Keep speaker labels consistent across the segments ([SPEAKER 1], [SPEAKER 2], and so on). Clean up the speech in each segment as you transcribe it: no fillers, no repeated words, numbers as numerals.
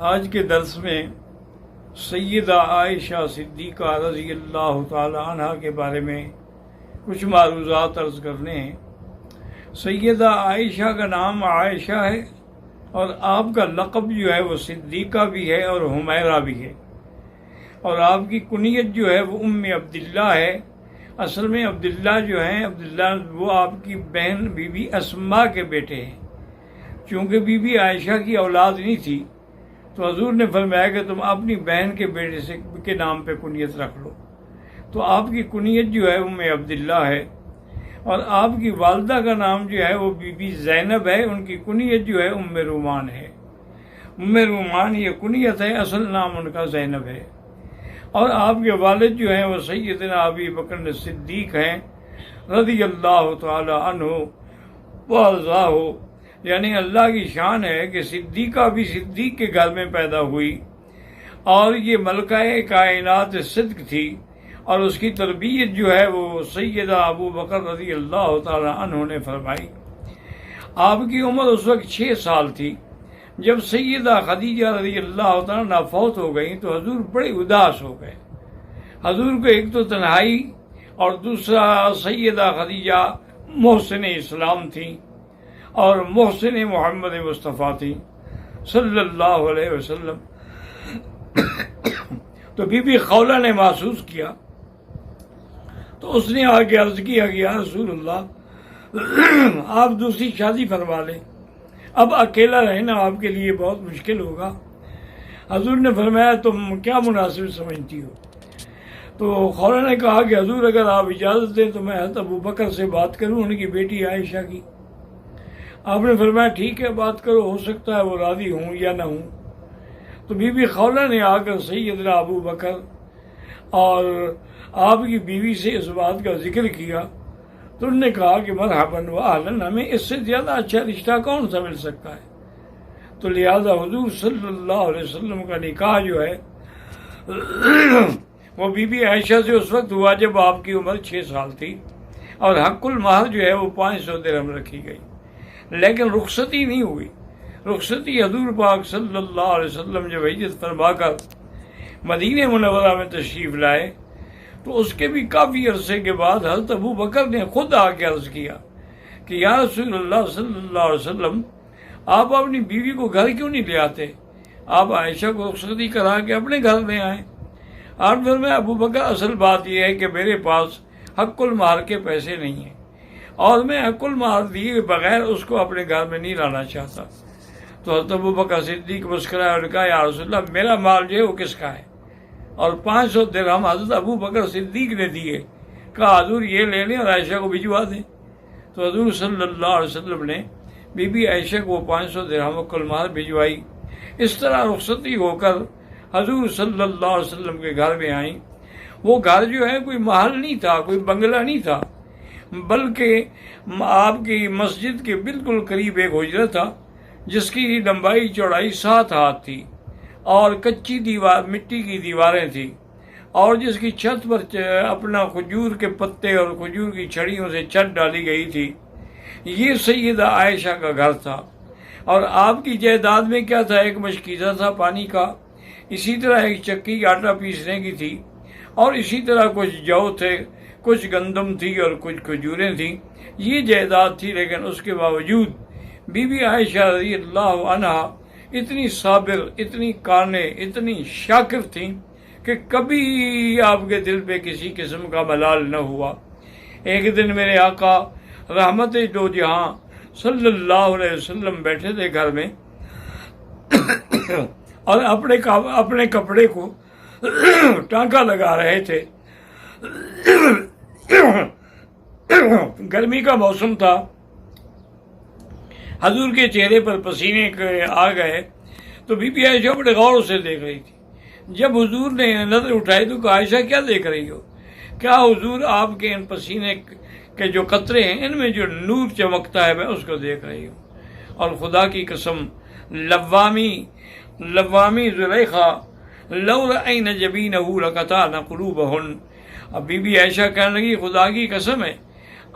[SPEAKER 1] آج کے درس میں سیدہ عائشہ صدیقہ رضی اللہ تعالی عنہ کے بارے میں کچھ معروضات عرض کرنے ہیں۔ سیدہ عائشہ کا نام عائشہ ہے اور آپ کا لقب جو ہے وہ صدیقہ بھی ہے اور حمیرہ بھی ہے، اور آپ کی کنیت جو ہے وہ ام عبداللہ ہے۔ اصل میں عبداللہ جو ہیں، عبداللہ وہ آپ کی بہن بی بی اسماء کے بیٹے ہیں۔ چونکہ بی بی عائشہ کی اولاد نہیں تھی تو حضور نے فرمایا کہ تم اپنی بہن کے بیٹے کے نام پہ کنیت رکھ لو، تو آپ کی کنیت جو ہے ام عبداللہ ہے، اور آپ کی والدہ کا نام جو ہے وہ بی بی زینب ہے، ان کی کنیت جو ہے ام رومان ہے۔ ام رومان یہ کنیت ہے، اصل نام ان کا زینب ہے۔ اور آپ کے والد جو ہیں وہ سیدنا ابی بکر صدیق ہیں رضی اللہ تعالی عنہ وارضاہ، یعنی اللہ کی شان ہے کہ صدیقہ بھی صدیق کے گھر میں پیدا ہوئی، اور یہ ملکہ کائنات صدق تھی، اور اس کی تربیت جو ہے وہ سیدہ ابو بکر رضی اللہ تعالی عنہ نے فرمائی۔ آپ کی عمر اس وقت 6 سال تھی جب سیدہ خدیجہ رضی اللہ تعالی عنہ فوت ہو گئی تو حضور بڑے اداس ہو گئے۔ حضور کو ایک تو تنہائی اور دوسرا سیدہ خدیجہ محسن اسلام تھیں اور محسن محمد مصطفیٰ تھیں صلی اللہ علیہ وسلم۔ تو بی بی خولہ نے محسوس کیا تو اس نے آگے عرض کیا کہ یا رسول اللہ آپ دوسری شادی فرما لیں، اب اکیلا رہنا آپ کے لیے بہت مشکل ہوگا۔ حضور نے فرمایا تم کیا مناسب سمجھتی ہو؟ تو خولہ نے کہا کہ حضور اگر آپ اجازت دیں تو میں حضرت ابو بکر سے بات کروں، ان کی بیٹی عائشہ کی۔ آپ نے فرمایا ٹھیک ہے بات کرو، ہو سکتا ہے وہ راضی ہوں یا نہ ہوں۔ تو بی بی خولہ نے آ کر سیدنا ابو بکر اور آپ کی بیوی سے اس بات کا ذکر کیا تو انہوں نے کہا کہ مرحباً و اہلاً، ہمیں اس سے زیادہ اچھا رشتہ کون سا مل سکتا ہے۔ تو لہذا حضور صلی اللہ علیہ وسلم کا نکاح جو ہے وہ بی بی عائشہ سے اس وقت ہوا جب آپ کی عمر 6 سال تھی، اور حق المہر جو ہے وہ 500 درہم رکھی گئی، لیکن رخصتی نہیں ہوئی۔ رخصتی حضور پاک صلی اللہ علیہ وسلم جب ہجرت فرما کر مدینہ منورہ میں تشریف لائے تو اس کے بھی کافی عرصے کے بعد حضرت ابو بکر نے خود آ کے عرض کیا کہ یا رسول اللہ صلی اللہ علیہ وسلم آپ اپنی بیوی کو گھر کیوں نہیں لے آتے؟ آپ عائشہ کو رخصتی کرا کے اپنے گھر لے آئیں۔ آپ نے فرمایا ابو بکر اصل بات یہ ہے کہ میرے پاس حق المہر کے پیسے نہیں ہیں، اور میں حق المہر دیے بغیر اس کو اپنے گھر میں نہیں لانا چاہتا۔ تو حضرت ابو بکر صدیق مسکرائے اور کہا یا رسول اللہ میرا مال جو ہے وہ کس کا ہے؟ اور 500 درہم حضرت ابو بکر صدیق نے دیے، کہا حضور یہ لے لیں اور عائشہ کو بھجوا دیں۔ تو حضور صلی اللہ علیہ وسلم نے بی بی عائشہ کو 500 درہم حق المہر بھجوائی۔ اس طرح رخصتی ہو کر حضور صلی اللہ علیہ وسلم کے گھر میں آئیں۔ وہ گھر جو ہے کوئی محل نہیں تھا، کوئی بنگلہ نہیں تھا، بلکہ آپ کی مسجد کے بالکل قریب ایک حجرہ تھا جس کی لمبائی چوڑائی 7 ہاتھ تھی، اور کچی دیوار مٹی کی دیواریں تھیں، اور جس کی چھت پر اپنا کھجور کے پتے اور کھجور کی چھڑیوں سے چھت ڈالی گئی تھی۔ یہ سیدہ عائشہ کا گھر تھا، اور آپ کی جائیداد میں کیا تھا؟ ایک مشکیزہ تھا پانی کا، اسی طرح ایک چکی آٹا پیسنے کی تھی، اور اسی طرح کچھ جو تھے، کچھ گندم تھی اور کچھ کھجوریں تھیں۔ یہ جائیداد تھی، لیکن اس کے باوجود بی بی عائشہ رضی اللہ عنہا اتنی صابر، اتنی قانع، اتنی شاکر تھیں کہ کبھی آپ کے دل پہ کسی قسم کا ملال نہ ہوا۔ ایک دن میرے آقا رحمت دو جہاں صلی اللہ علیہ وسلم بیٹھے تھے گھر میں اور اپنے کپڑے کو ٹانکا لگا رہے تھے۔ گرمی کا موسم تھا، حضور کے چہرے پر پسینے آ گئے تو بی بی عائشہ بڑے غور سے دیکھ رہی تھی۔ جب حضور نے نظر اٹھائی تو کہا عائشہ کیا دیکھ رہی ہو؟ کیا حضور آپ کے ان پسینے کے جو قطرے ہیں ان میں جو نور چمکتا ہے میں اس کو دیکھ رہی ہوں، اور خدا کی قسم لوامی زلیخا لو رأین جبینہ لقطعن قلوبہن۔ اب بی بی عائشہ کہنے لگی خدا کی قسم ہے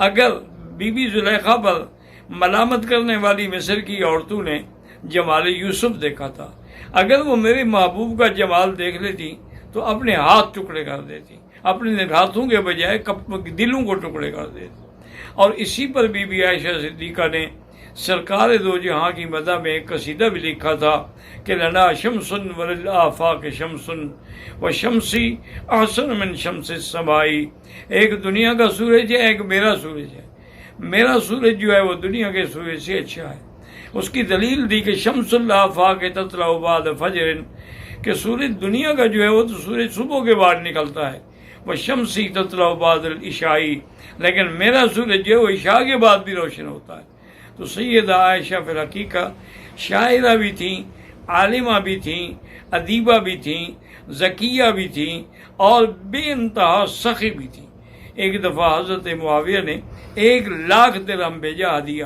[SPEAKER 1] اگر بی بی زلیخا پر ملامت کرنے والی مصر کی عورتوں نے جمال یوسف دیکھا تھا، اگر وہ میرے محبوب کا جمال دیکھ لیتی تو اپنے ہاتھ ٹکڑے کر دیتی، اپنے ہاتھوں کے بجائے دلوں کو ٹکڑے کر دیتی۔ اور اسی پر بی بی عائشہ صدیقہ نے سرکار دو جہاں کی مدح میں ایک قصیدہ بھی لکھا تھا کہ لنا شمس وللآفاق شمس و شمسی احسن من شمس السمائی، ایک دنیا کا سورج ہے، ایک میرا سورج ہے، میرا سورج جو ہے وہ دنیا کے سورج سے اچھا ہے۔ اس کی دلیل دی کہ شمس الآفاق تطلع بعد فجر، کہ سورج دنیا کا جو ہے وہ تو سورج صبح کے بعد نکلتا ہے، وہ شمسی تطلع بعد العشائی، لیکن میرا سورج جو ہے وہ عشاء کے بعد بھی روشن ہوتا ہے۔ تو سیدہ عائشہ فی الحقیقہ شاعرہ بھی تھیں، عالمہ بھی تھیں، ادیبہ بھی تھیں، ذکیہ بھی تھیں، اور بے انتہا سخی بھی تھیں۔ ایک دفعہ حضرت معاویہ نے 1,00,000 درہم بھیجا ہدیہ،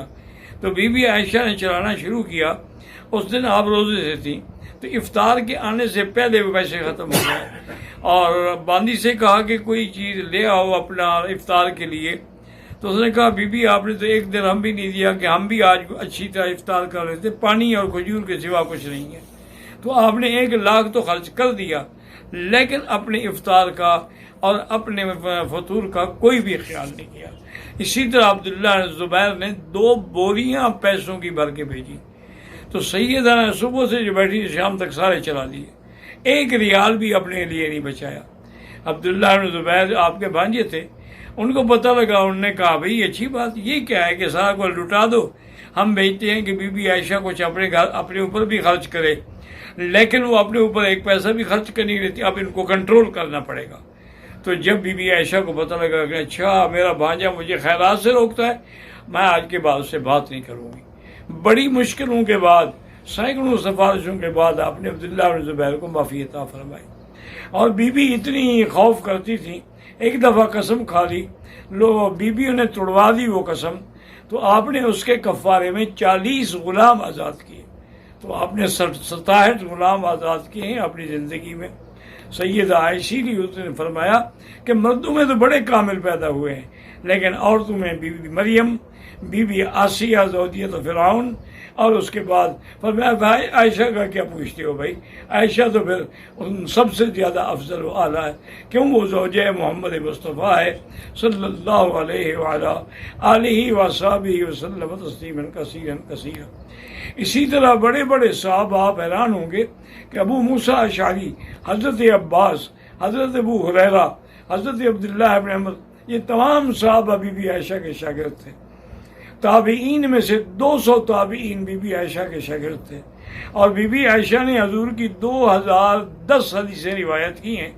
[SPEAKER 1] تو بی بی عائشہ نے چلانا شروع کیا۔ اس دن آپ روزے سے تھیں، تو افطار کے آنے سے پہلے وہ پیسے ختم ہو گئے، اور باندی سے کہا کہ کوئی چیز لے آؤ اپنا افطار کے لیے، تو اس نے کہا بی بی آپ نے تو 1 درہم بھی نہیں دیا کہ ہم بھی آج اچھی طرح افطار کر رہے تھے، پانی اور کھجور کے سوا کچھ نہیں ہے۔ تو آپ نے 1,00,000 تو خرچ کر دیا، لیکن اپنے افطار کا اور اپنے فطور کا کوئی بھی خیال نہیں کیا۔ اسی طرح عبداللہ زبیر نے 2 بوریاں پیسوں کی بھر کے بھیجی، تو سیدہ نے صبح سے جو بیٹھی شام تک سارے چلا دیے، 1 ریال بھی اپنے لیے نہیں بچایا۔ عبداللہ بن زبیر آپ کے بھانجے تھے، ان کو پتہ لگا، انہوں نے کہا بھئی اچھی بات یہ کیا ہے کہ سارا کو لٹا دو، ہم بھیجتے ہیں کہ بی بی عائشہ کچھ اپنے اوپر بھی خرچ کرے، لیکن وہ اپنے اوپر 1 پیسہ بھی خرچ کر نہیں لیتی، اب ان کو کنٹرول کرنا پڑے گا۔ تو جب بی بی عائشہ کو پتہ لگا کہ اچھا میرا بھانجا مجھے خیرات سے روکتا ہے، میں آج کے بعد اس سے بات نہیں کروں گی۔ بڑی مشکلوں کے بعد، سینکڑوں سفارشوں کے بعد آپ نے عبداللہ بن زبیر کو معافی عطا فرمائی۔ اور بی بی اتنی خوف کرتی تھی، ایک دفعہ قسم کھا لی، بی بی نے توڑوا دی وہ قسم، تو آپ نے اس کے کفارے میں 40 غلام آزاد کیے، تو آپ نے 67 غلام آزاد کیے ہیں اپنی زندگی میں۔ سیدہ عائشہ نے فرمایا کہ مردوں میں تو بڑے کامل پیدا ہوئے ہیں، لیکن عورتوں میں بی بی مریم، بی بی آسیہ زوجیت فرعون، اور اس کے بعد فرمایا بھائی عائشہ کا کیا پوچھتے ہو بھائی، عائشہ تو پھر ان سب سے زیادہ افضل و اعلیٰ ہے، کیوں وہ زوجہ محمد مصطفیٰ ہے صلی اللہ علیہ وعلیٰ آلہ وصحبہ وسلم تسلیما کثیرا کثیرا۔ اسی طرح بڑے بڑے صحابہ آپ حیران ہوں گے کہ ابو موسیٰ اشعری، حضرت عباس، حضرت ابو ہریرہ، حضرت عبداللہ ابن عمر، یہ تمام صحابہ بی بی عائشہ کے شاگرد تھے۔ تابعین میں سے 200 تابعین بی بی عائشہ کے شاگرد تھے، اور بی بی عائشہ نے حضور کی 2010 حدیثیں روایت کی ہیں،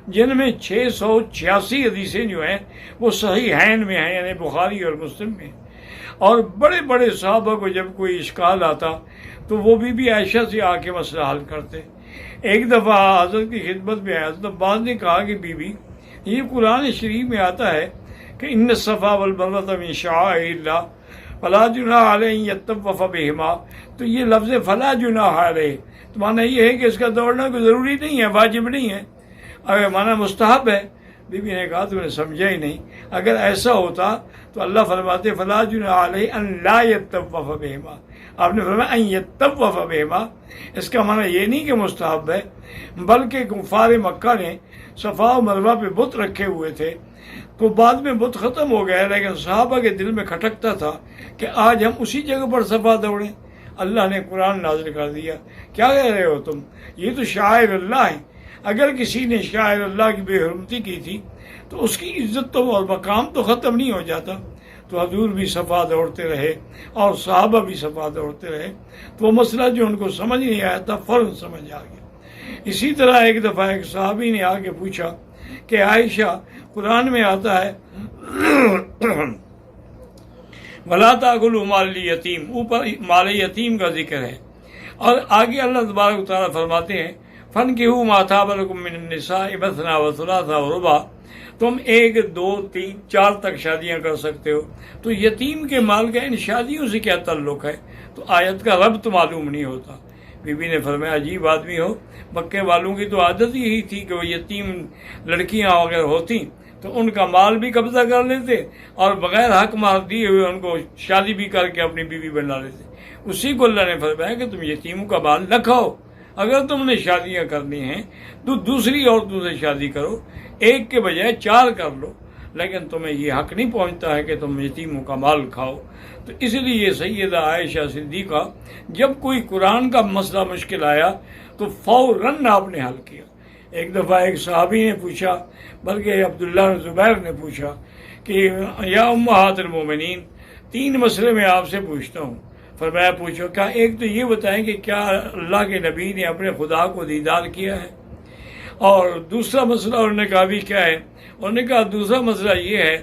[SPEAKER 1] جن میں 686 حدیثیں جو ہیں وہ صحیحین میں ہیں، یعنی بخاری اور مسلم میں۔ اور بڑے بڑے صحابہ کو جب کوئی اشکال آتا تو وہ بی بی عائشہ سے آ کے مسئلہ حل کرتے۔ ایک دفعہ حضرت کی خدمت میں آیا، حضرت عباس نے کہا کہ بی بی یہ قرآن شریف میں آتا ہے کہ ان الصفا والمروہ من شعائر اللہ فلا جناح علیہ ان یطوف بہما، تو یہ لفظ فلا جناح علیہ تو معنی یہ ہے کہ اس کا دوڑنا کوئی ضروری نہیں ہے، واجب نہیں ہے، اگر معنی مستحب ہے۔ بی بی نے کہا تم نے سمجھا ہی نہیں، اگر ایسا ہوتا تو اللہ فرماتے فلا جناح علیہ ان لا یطوف بہما، آپ نے فرمایا ان یطوف بہما، اس کا معنی یہ نہیں کہ مستحب ہے، بلکہ کفار مکہ نے صفا و مروہ پہ بت رکھے ہوئے تھے، تو بعد میں بت ختم ہو گئے، لیکن صحابہ کے دل میں کھٹکتا تھا کہ آج ہم اسی جگہ پر صفا دوڑیں۔ اللہ نے قرآن نازل کر دیا، کیا کہہ رہے ہو تم، یہ تو شاعر اللہ ہیں، اگر کسی نے شاعر اللہ کی بے حرمتی کی تھی تو اس کی عزت تو اور مقام تو ختم نہیں ہو جاتا۔ تو حضور بھی صفا دوڑتے رہے اور صحابہ بھی صفا دوڑتے رہے، تو وہ مسئلہ جو ان کو سمجھ نہیں آیا تھا فوراً سمجھ آ گیا۔ اسی طرح ایک دفعہ ایک صحابی نے آ کے پوچھا کہ عائشہ قرآن میں آتا ہے وَلَا تَأْكُلُوا مَالَ الْيَتِيمِ، اوپر مال یتیم کا ذکر ہے، اور آگے اللہ تبارک و تعالیٰ فرماتے ہیں فَانكِحُوا مَا طَابَ لَكُم مِّنَ النِّسَاءِ مَثْنَىٰ وَثُلَاثَ وَرُبَاعَ، تم 1 2 3 4 تک شادیاں کر سکتے ہو۔ تو یتیم کے مال کا ان شادیوں سے کیا تعلق ہے؟ تو آیت کا ربط معلوم نہیں ہوتا۔ بی بی نے فرمایا عجیب آدمی ہو، مکے والوں کی تو عادت یہی تھی کہ وہ یتیم لڑکیاں اگر ہوتی تو ان کا مال بھی قبضہ کر لیتے اور بغیر حق مال دیے ہوئے ان کو شادی بھی کر کے اپنی بیوی بنا لیتے۔ اسی کو اللہ نے فرمایا کہ تم یتیموں کا مال نہ کھاؤ. اگر تم نے شادیاں کرنی ہیں تو دوسری عورتوں سے شادی کرو، ایک کے بجائے 4 کر لو، لیکن تمہیں یہ حق نہیں پہنچتا ہے کہ تم یتیموں کا مال کھاؤ. تو اس لیے سیدہ عائشہ صدیقہ جب کوئی قرآن کا مسئلہ مشکل آیا تو فوراً آپ نے حل کیا. ایک دفعہ ایک صحابی نے پوچھا، بلکہ عبداللہ بن زبیر نے پوچھا کہ یا امہات المومنین 3 مسئلے میں آپ سے پوچھتا ہوں. فرمایا پوچھو. کیا ایک تو یہ بتائیں کہ کیا اللہ کے نبی نے اپنے خدا کو دیدار کیا ہے، اور دوسرا مسئلہ انہوں نے کہا بھی کیا ہے. انہوں نے کہا دوسرا مسئلہ یہ ہے